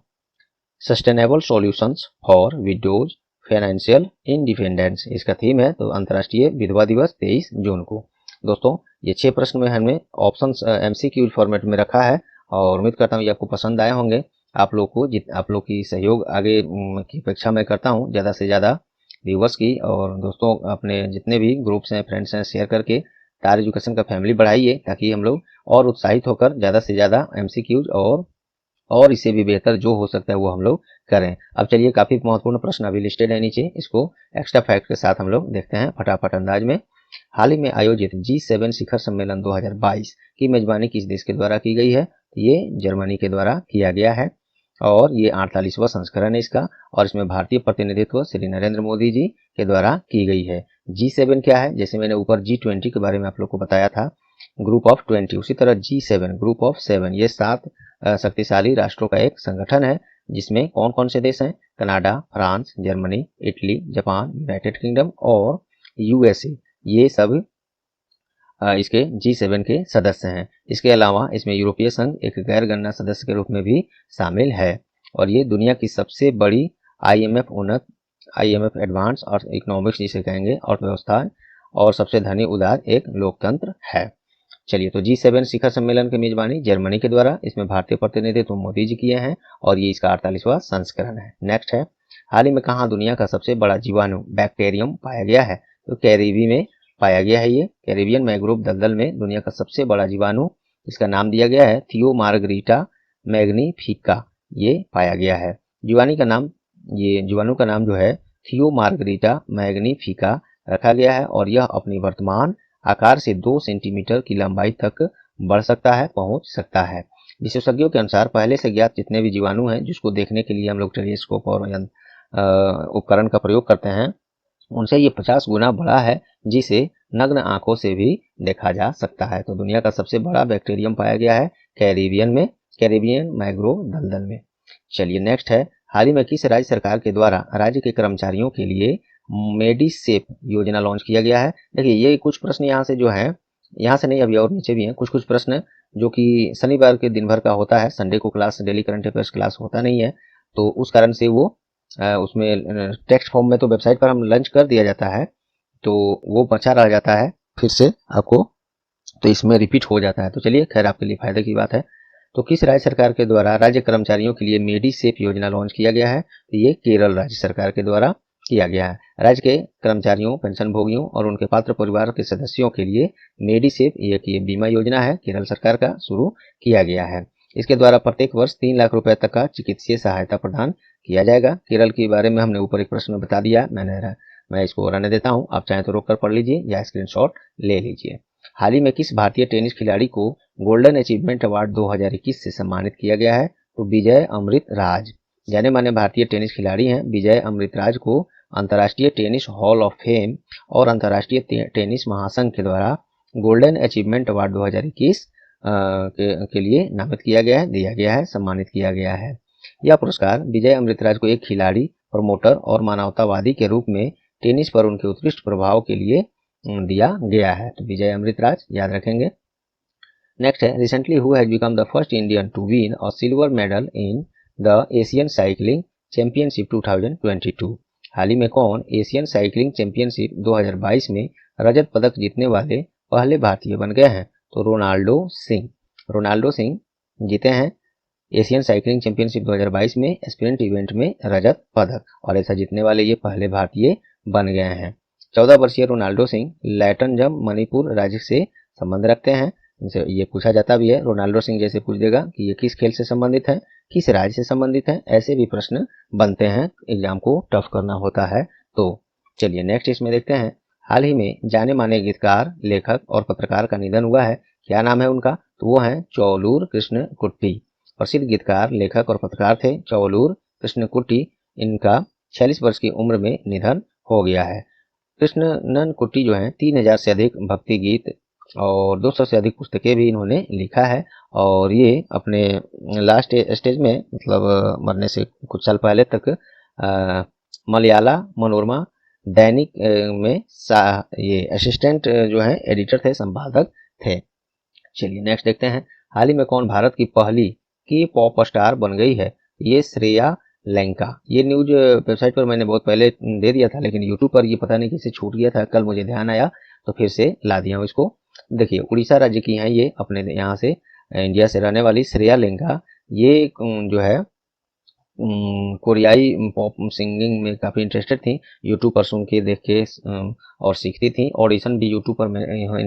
sustainable solutions for widows financial independence, इसका थीम है। तो अंतर्राष्ट्रीय विधवा दिवस 23 जून को। दोस्तों ये 6 प्रश्न में हमने ऑप्शन MCQ फॉर्मेट में रखा है और उम्मीद करता हूँ ये आपको पसंद आए होंगे। आप लोग को आप लोग की सहयोग आगे की अपेक्षा मैं करता हूँ ज़्यादा से ज़्यादा व्यूवर्स की। और दोस्तों अपने जितने भी ग्रुप्स हैं, फ्रेंड्स हैं, शेयर करके स्टार एजुकेशन का फैमिली बढ़ाइए ताकि हम लोग और उत्साहित होकर ज़्यादा से ज़्यादा MCQs और इससे भी बेहतर जो हो सकता है वो हम लोग करें। अब चलिए काफ़ी महत्वपूर्ण प्रश्न अभी लिस्टेड है नीचे, इसको एक्स्ट्रा फैक्ट के साथ हम लोग देखते हैं फटाफट अंदाज में। हाल ही में आयोजित G7 शिखर सम्मेलन 2022 की मेजबानी किस देश के द्वारा की गई है, ये जर्मनी के द्वारा किया गया है और ये 48वां संस्करण है इसका, और इसमें भारतीय प्रतिनिधित्व श्री नरेंद्र मोदी जी के द्वारा की गई है। G7 क्या है, जैसे मैंने ऊपर G20 के बारे में आप लोग को बताया था, ग्रुप ऑफ 20, उसी तरह G7 ग्रुप ऑफ 7, ये 7 शक्तिशाली राष्ट्रों का एक संगठन है जिसमें कौन कौन से देश हैं, Canada, France, Germany, Italy, Japan, United kingdom और USA, ये सब इसके G7 के सदस्य हैं। इसके अलावा इसमें यूरोपीय संघ एक गैर गणना सदस्य के रूप में भी शामिल है और ये दुनिया की सबसे बड़ी IMF एडवांस और इकोनॉमिक्स जिसे कहेंगे अर्थव्यवस्था और सबसे धनी उदार एक लोकतंत्र है। चलिए तो G7 शिखर सम्मेलन की मेजबानी जर्मनी के द्वारा, इसमें भारतीय प्रतिनिधित्व मोदी जी किए हैं और ये इसका 48वां संस्करण है। नेक्स्ट है, हाल ही में कहाँ दुनिया का सबसे बड़ा जीवाणु बैक्टीरियम पाया गया है, तो कैरिबी में पाया गया है। ये कैरिबियन मैंग्रोव दलदल में दुनिया का सबसे बड़ा जीवाणु, इसका नाम दिया गया है थियोमार्गरिटा मैग्निफिका, ये पाया गया है। जीवाणु का नाम जो है थियोमार्गरिटा मैग्निफिका रखा गया है और यह अपनी वर्तमान आकार से 2 सेंटीमीटर की लंबाई तक बढ़ सकता है, पहुंच सकता है। विशेषज्ञों के अनुसार पहले से ज्ञात जितने भी जीवाणु हैं जिसको देखने के लिए हम लोग टेलीस्कोप और उपकरण का प्रयोग करते हैं, उनसे ये 50 गुना बड़ा है, जिसे नग्न आंखों से भी देखा जा सकता है। तो दुनिया का सबसे बड़ा बैक्टीरियम पाया गया है कैरिबियन मैंग्रोव दलदल में। चलिए नेक्स्ट है, हाल ही में किस राज्य सरकार के द्वारा राज्य के कर्मचारियों के लिए मेडिसेप योजना लॉन्च किया गया है। देखिए ये कुछ प्रश्न यहाँ से जो है, यहाँ से नहीं अभी और नीचे भी हैं कुछ प्रश्न जो कि शनिवार के दिन भर का होता है, संडे को class daily current affairs class होता नहीं है, तो उस कारण से वो उसमें टेक्स्ट फॉर्म में तो वेबसाइट पर हम लॉन्च कर दिया जाता है, तो वो बचा रह जाता है फिर से आपको, तो इसमें रिपीट हो जाता है। तो चलिए खैर आपके लिए फायदे की बात है। तो किस राज्य सरकार के द्वारा राज्य कर्मचारियों के लिए मेडिसेप योजना लॉन्च किया गया है, तो ये केरल राज्य सरकार के द्वारा किया गया है। राज्य के कर्मचारियों, पेंशन भोगियों और उनके पात्र परिवार के सदस्यों के लिए मेडिसेप ये बीमा योजना है, केरल सरकार का शुरू किया गया है। इसके द्वारा प्रत्येक वर्ष 3 लाख रुपए तक का चिकित्सीय सहायता प्रदान किया जाएगा। केरल के बारे में हमने ऊपर एक प्रश्न में बता दिया, मैं इसको रहने देता हूँ, आप चाहें तो रोक कर पढ़ लीजिए या स्क्रीनशॉट ले लीजिए। हाल ही में किस भारतीय टेनिस खिलाड़ी को गोल्डन अचीवमेंट अवार्ड 2021 से सम्मानित किया गया है, तो विजय अमृतराज। जाने माने भारतीय टेनिस खिलाड़ी हैं विजय अमृतराज को अंतर्राष्ट्रीय टेनिस हॉल ऑफ फेम और अंतर्राष्ट्रीय टेनिस महासंघ के द्वारा गोल्डन अचीवमेंट अवार्ड 2021 के लिए नामित किया गया है, दिया गया है, सम्मानित किया गया है। यह पुरस्कार विजय अमृतराज को एक खिलाड़ी, प्रमोटर और मानवतावादी के रूप में टेनिस पर उनके उत्कृष्ट प्रभाव के लिए दिया गया है। तो विजय अमृतराज याद रखेंगे। नेक्स्ट है, recently who has become the first Indian to win a silver medal in the Asian cycling championship 2022। हाल ही में कौन एशियन साइकिलिंग चैंपियनशिप 2022 में रजत पदक जीतने वाले पहले भारतीय बन गए हैं, तो रोनाल्डो सिंह जीते हैं एशियन साइकिलिंग चैंपियनशिप 2022 में स्प्रिंट इवेंट में रजत पदक, और ऐसा जीतने वाले ये पहले भारतीय बन गए हैं। 14 वर्षीय रोनाल्डो सिंह लैटनजम मणिपुर राज्य से संबंध रखते हैं। इनसे ये पूछा जाता भी है, रोनाल्डो सिंह जैसे पूछ देगा कि ये किस खेल से संबंधित है, किस राज्य से संबंधित है, ऐसे भी प्रश्न बनते हैं, एग्जाम को टफ करना होता है। तो चलिए नेक्स्ट इसमें देखते हैं। हाल ही में जाने माने गीतकार, लेखक और पत्रकार का निधन हुआ है। क्या नाम है उनका? तो वो हैं चौलूर कृष्ण कुट्टी। प्रसिद्ध गीतकार, लेखक और पत्रकार थे चौलूर कृष्ण कुट्टी। इनका 46 वर्ष की उम्र में निधन हो गया है। कृष्णनन कुट्टी जो है 3000 से अधिक भक्ति गीत और 200 से अधिक पुस्तकें भी इन्होंने लिखा है, और ये अपने लास्ट स्टेज में मतलब मरने से कुछ साल पहले तक मलयाला मनोरमा दैनिक में ये असिस्टेंट जो है एडिटर थे, संपादक थे। चलिए नेक्स्ट देखते हैं। हाल ही में कौन भारत की पहली की पॉप स्टार बन गई है? ये श्रेया लंका। ये न्यूज वेबसाइट पर मैंने बहुत पहले दे दिया था, लेकिन यूट्यूब पर ये पता नहीं कैसे छूट गया था, कल मुझे ध्यान आया तो फिर से ला दिया हूँ इसको। देखिए उड़ीसा राज्य की हैं ये, अपने यहाँ से इंडिया से रहने वाली श्रेया लंका। ये जो है कोरियाई पॉप सिंगिंग में काफ़ी इंटरेस्टेड थी, यूट्यूब पर सुन के देख के और सीखती थी। ऑडिशन भी यूट्यूब पर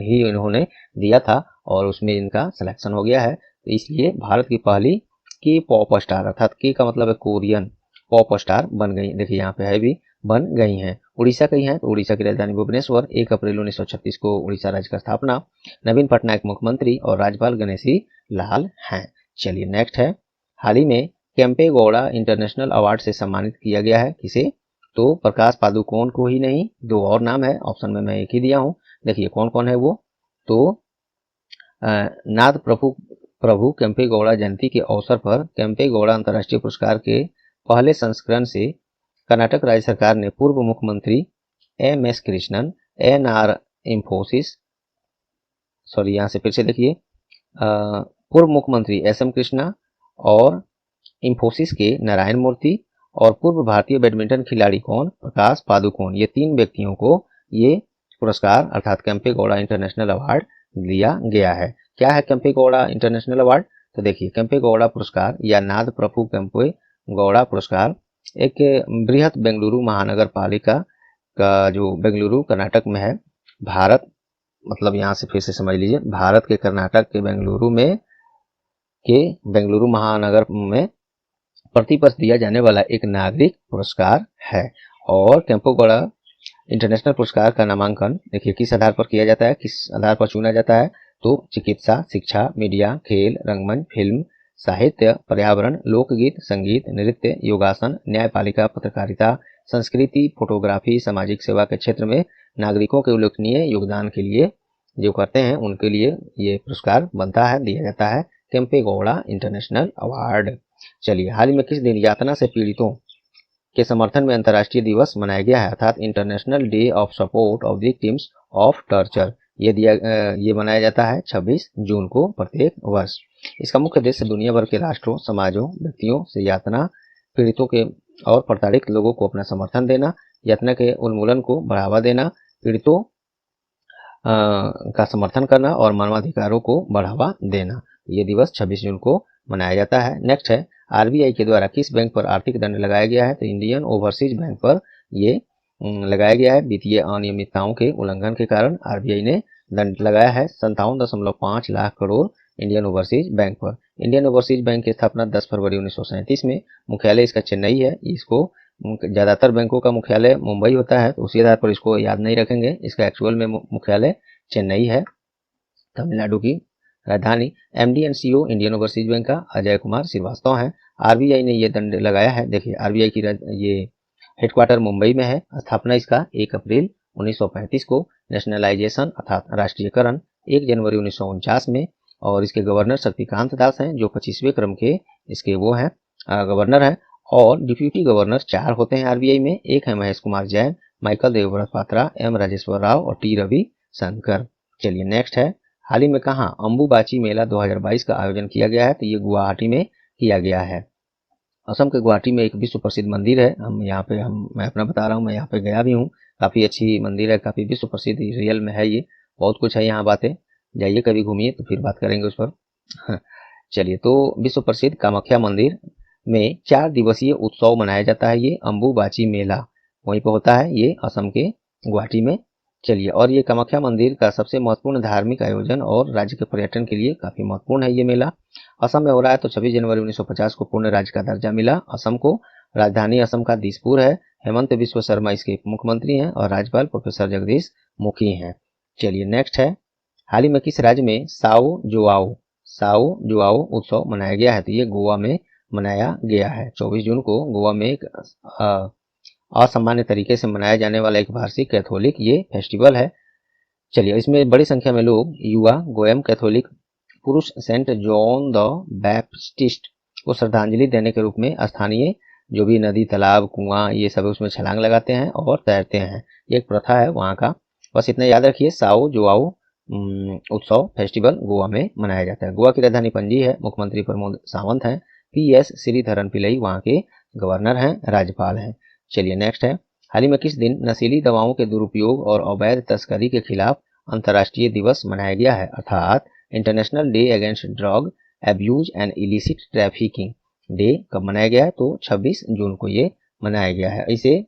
ही इन्होंने दिया था और उसमें इनका सिलेक्शन हो गया है। तो इसलिए भारत की पहली की पॉप स्टार, अर्थात की का मतलब है कोरियन, पॉप स्टार बन गई। देखिए यहाँ पे है भी, बन गई हैं। उड़ीसा की हैं तो उड़ीसा की राजधानी भुवनेश्वर। 1 अप्रैल 1936 को उड़ीसा राज्य का स्थापना। नवीन पटनायक मुख्यमंत्री और राज्यपाल गणेशी लाल हैं। चलिए नेक्स्ट है। हाल ही में केम्पेगौड़ा इंटरनेशनल अवार्ड से सम्मानित किया गया है। किसे? तो प्रकाश पादुकोण को ही नहीं, दो और नाम है, ऑप्शन में मैं एक ही दिया हूँ। देखिए कौन कौन है वो। तो नाथ प्रभु केम्पेगौड़ा जयंती के अवसर पर केम्पेगौड़ा अंतर्राष्ट्रीय पुरस्कार के पहले संस्करण से कर्नाटक राज्य सरकार ने पूर्व मुख्यमंत्री M S. Krishnan, N R. Infosys, sorry यहाँ से फिर से देखिए, पूर्व मुख्यमंत्री एस.एम. कृष्णा और इंफोसिस के नारायण मूर्ति और पूर्व भारतीय बैडमिंटन खिलाड़ी कौन? प्रकाश पादुकोण। ये 3 व्यक्तियों को ये पुरस्कार अर्थात केम्पेगौड़ा इंटरनेशनल अवार्ड दिया गया है। क्या है केम्पेगौड़ा इंटरनेशनल अवार्ड? तो देखिए केम्पेगौड़ा पुरस्कार या नाद प्रभु केम्पेगौड़ा पुरस्कार एक बृहत बेंगलुरु महानगर पालिका का, जो बेंगलुरु कर्नाटक में है, भारत, मतलब यहाँ से फिर से समझ लीजिए, भारत के कर्नाटक के बेंगलुरु महानगर में प्रतिवर्ष दिया जाने वाला एक नागरिक पुरस्कार है। और केम्पेगौड़ा इंटरनेशनल पुरस्कार का नामांकन देखिए किस आधार पर किया जाता है, किस आधार पर चुना जाता है। तो चिकित्सा, शिक्षा, मीडिया, खेल, रंगमंच, फिल्म, साहित्य, पर्यावरण, लोकगीत, संगीत, नृत्य, योगासन, न्यायपालिका, पत्रकारिता, संस्कृति, फोटोग्राफी, सामाजिक सेवा के क्षेत्र में नागरिकों के उल्लेखनीय योगदान के लिए जो करते हैं उनके लिए ये पुरस्कार बनता है, दिया जाता है केम्पेगौड़ा इंटरनेशनल अवार्ड। चलिए हाल ही में किस दिन यातना से पीड़ितों के समर्थन में अंतर्राष्ट्रीय दिवस मनाया गया है, अर्थात international day of support of victims of torture. ये मनाया जाता है 26 जून को प्रत्येक वर्ष। इसका मुख्य उद्देश्य दुनिया भर के राष्ट्रों, समाजों, व्यक्तियों से यातना पीड़ितों के और प्रताड़ित लोगों को अपना समर्थन देना, यातना के उन्मूलन को बढ़ावा देना, पीड़ितों का समर्थन करना और मानवाधिकारों को बढ़ावा देना। ये दिवस 26 जून को मनाया जाता है। नेक्स्ट है, आरबीआई के द्वारा किस बैंक पर आर्थिक दंड लगाया गया है? तो इंडियन ओवरसीज बैंक पर ये लगाया गया है। वित्तीय अनियमितताओं के उल्लंघन के कारण आरबीआई ने दंड लगाया है 57.5 lakh crore Indian overseas bank पर। इंडियन ओवरसीज बैंक की स्थापना 10 फरवरी 1937 में, मुख्यालय इसका चेन्नई है। इसको ज़्यादातर बैंकों का मुख्यालय मुंबई होता है, तो उसी आधार पर इसको याद नहीं रखेंगे। इसका एक्चुअल में मुख्यालय चेन्नई है, तमिलनाडु की राजधानी। MD and CEO Indian overseas bank का अजय कुमार श्रीवास्तव हैं। आरबीआई ने ये दंड लगाया है। देखिए आरबीआई की ये हेडक्वार्टर मुंबई में है। स्थापना इसका 1 अप्रैल 1935 को, नेशनलाइजेशन अर्थात राष्ट्रीयकरण 1 जनवरी 1949 में, और इसके गवर्नर शक्तिकांत दास हैं जो 25वें क्रम के इसके वो हैं गवर्नर हैं। और डिप्यूटी गवर्नर 4 होते हैं आरबीआई में, एक है महेश कुमार जैन, माइकल देवव्रत पात्रा, एम राजेश्वर राव और टी रवि शंकर। चलिए नेक्स्ट है, हाल ही में कहाँ अंबुबाची मेला 2022 का आयोजन किया गया है? तो ये गुवाहाटी में किया गया है। असम के गुवाहाटी में एक विश्व प्रसिद्ध मंदिर है। मैं अपना बता रहा हूँ, मैं यहाँ पे गया भी हूँ। काफ़ी अच्छी मंदिर है, काफ़ी विश्व प्रसिद्ध रियल में है ये, बहुत कुछ है यहाँ बातें। जाइए कभी घूमिए तो फिर बात करेंगे उस पर। चलिए, तो विश्व प्रसिद्ध कामाख्या मंदिर में 4 दिवसीय उत्सव मनाया जाता है, ये अम्बुबाची मेला वहीं पर होता है, ये असम के गुवाहाटी में। चलिए, और ये कामाख्या मंदिर का सबसे महत्वपूर्ण धार्मिक आयोजन और राज्य के पर्यटन के लिए काफी महत्वपूर्ण है ये मेला। असम में हो रहा है। तो 26 जनवरी 1950 को पूर्ण राज्य का दर्जा मिला असम को। राजधानी असम का दिसपुर है। हेमंत बिस्व शर्मा इसके मुख्यमंत्री हैं और राज्यपाल प्रोफेसर जगदीश मुखी हैं। चलिए, नेक्स्ट है, हाल ही में किस राज्य में साओ जुआओ उत्सव मनाया गया है? तो ये गोवा में मनाया गया है। 24 जून को गोवा में एक असामान्य तरीके से मनाया जाने वाला एक वार्षिक कैथोलिक ये फेस्टिवल है। चलिए, इसमें बड़ी संख्या में लोग युवा गोयम कैथोलिक पुरुष सेंट जॉन द बैप्टिस्ट को श्रद्धांजलि देने के रूप में स्थानीय जो भी नदी, तालाब, कुआं ये सब उसमें छलांग लगाते हैं और तैरते हैं। ये एक प्रथा है वहाँ का। बस इतना याद रखिए, साओ जुआओ उत्सव फेस्टिवल गोवा में मनाया जाता है। गोवा की राजधानी पणजी है। मुख्यमंत्री प्रमोद सावंत हैं। PS श्रीधरन पिल्लई वहाँ के गवर्नर हैं, राज्यपाल हैं। चलिए, नेक्स्ट है, हाल ही में किस दिन नशीली दवाओं के दुरुपयोग और अवैध तस्करी के खिलाफ अंतर्राष्ट्रीय दिवस मनाया गया है? अर्थात international day against drug abuse and illicit trafficking day कब मनाया गया है? तो 26 जून को ये मनाया गया है। इसे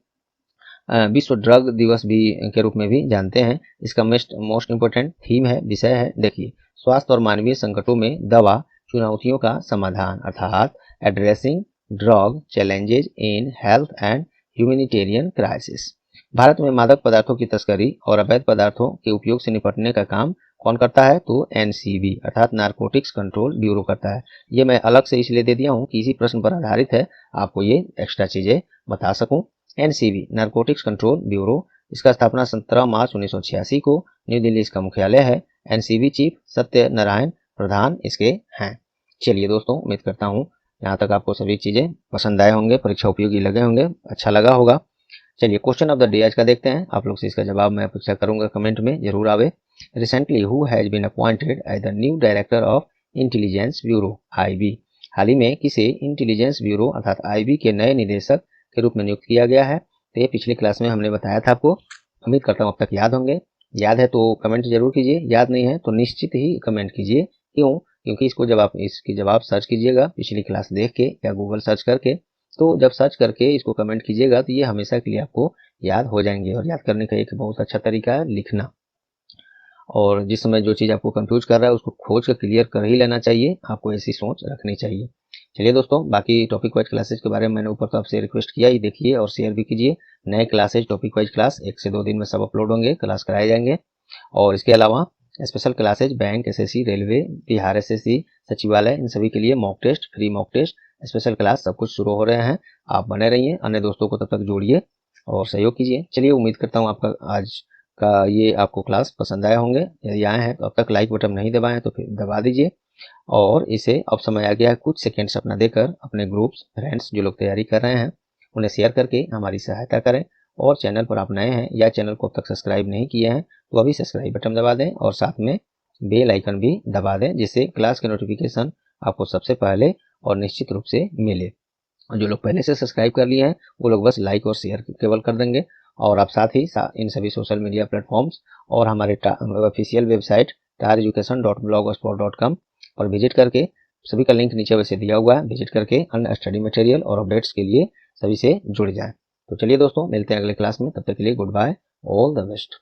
विश्व ड्रग दिवस भी के रूप में भी जानते हैं। इसका मोस्ट इम्पोर्टेंट थीम है, विषय है, देखिए, स्वास्थ्य और मानवीय संकटों में दवा चुनौतियों का समाधान, अर्थात addressing drug challenges in health and humanitarian crisis. Bharat में मादक पदार्थों की तस्करी और अवैध पदार्थों के उपयोग से निपटने का काम कौन करता है? तो NCB अर्थात नारकोटिक्स कंट्रोल ब्यूरो करता है। ये मैं अलग से इसलिए दे दिया हूँ कि इसी प्रश्न पर आधारित है, आपको ये एक्स्ट्रा चीजें बता सकूं। NCB नारकोटिक्स कंट्रोल ब्यूरो, इसका स्थापना 17 मार्च 1986 को न्यू दिल्ली इसका मुख्यालय है। NCB चीफ सत्य नारायण प्रधान इसके हैं। चलिए दोस्तों, उम्मीद करता हूँ यहाँ तक आपको सभी चीजें पसंद आए होंगे, परीक्षा उपयोगी लगे होंगे, अच्छा लगा होगा। चलिए, क्वेश्चन ऑफ द डे आज का देखते हैं। आप लोग से इसका जवाब मैं पूछा करूंगा, कमेंट में जरूर आवे। Recently who has been appointed as the new director of intelligence bureau IB? हाल ही में किसे इंटेलिजेंस ब्यूरो अर्थात IB के नए निदेशक के रूप में नियुक्त किया गया है? तो ये पिछली क्लास में हमने बताया था आपको। उम्मीद करता हूँ अब तक याद होंगे। याद है तो कमेंट जरूर कीजिए, याद नहीं है तो निश्चित ही कमेंट कीजिए। क्यों? क्योंकि इसको जब आप इसकी जवाब सर्च कीजिएगा पिछली क्लास देख के या गूगल सर्च करके, तो जब सर्च करके इसको कमेंट कीजिएगा तो ये हमेशा के लिए आपको याद हो जाएंगे। और याद करने का एक बहुत अच्छा तरीका है लिखना। और जिस समय जो चीज़ आपको कंफ्यूज कर रहा है उसको खोज कर क्लियर कर ही लेना चाहिए, आपको ऐसी सोच रखनी चाहिए। चलिए दोस्तों, बाकी टॉपिक वाइज क्लासेज के बारे में मैंने ऊपर तो आपसे रिक्वेस्ट किया ही, देखिए और शेयर भी कीजिए। नए क्लासेज टॉपिक वाइज क्लास 1 से 2 दिन में सब अपलोड होंगे, क्लास कराए जाएंगे। और इसके अलावा special classes bank, SSC, railway, Bihar SSC, सचिवालय, इन सभी के लिए mock test, free mock test, special class सब कुछ शुरू हो रहे हैं। आप बने रहिए, अन्य दोस्तों को तब तक जोड़िए और सहयोग कीजिए। चलिए, उम्मीद करता हूँ आपका आज का ये आपको क्लास पसंद आया होंगे। यदि आए हैं तो अब तक लाइक बटन नहीं दबाएं तो फिर दबा दीजिए। और इसे अब समय आ गया है कुछ सेकेंड्स अपना देकर अपने ग्रुप्स, फ्रेंड्स जो लोग तैयारी कर रहे हैं उन्हें शेयर करके हमारी सहायता करें। और चैनल पर आप नए हैं या चैनल को अब तक सब्सक्राइब नहीं किए हैं तो अभी सब्सक्राइब बटन दबा दें और साथ में बेल आइकन भी दबा दें, जिससे क्लास के नोटिफिकेशन आपको सबसे पहले और निश्चित रूप से मिले। और जो लोग पहले से सब्सक्राइब कर लिए हैं वो लोग बस लाइक और शेयर केवल कर देंगे। और आप साथ ही इन सभी सोशल मीडिया प्लेटफॉर्म्स और हमारे ऑफिशियल वेबसाइट tareducation.blogspot.com पर विजिट करके, सभी का लिंक नीचे वैसे दिया हुआ है, विजिट करके अन्य स्टडी मटेरियल और अपडेट्स के लिए सभी से जुड़ जाएं। तो चलिए दोस्तों, मिलते हैं अगले क्लास में, तब तक के लिए good bye, all the best.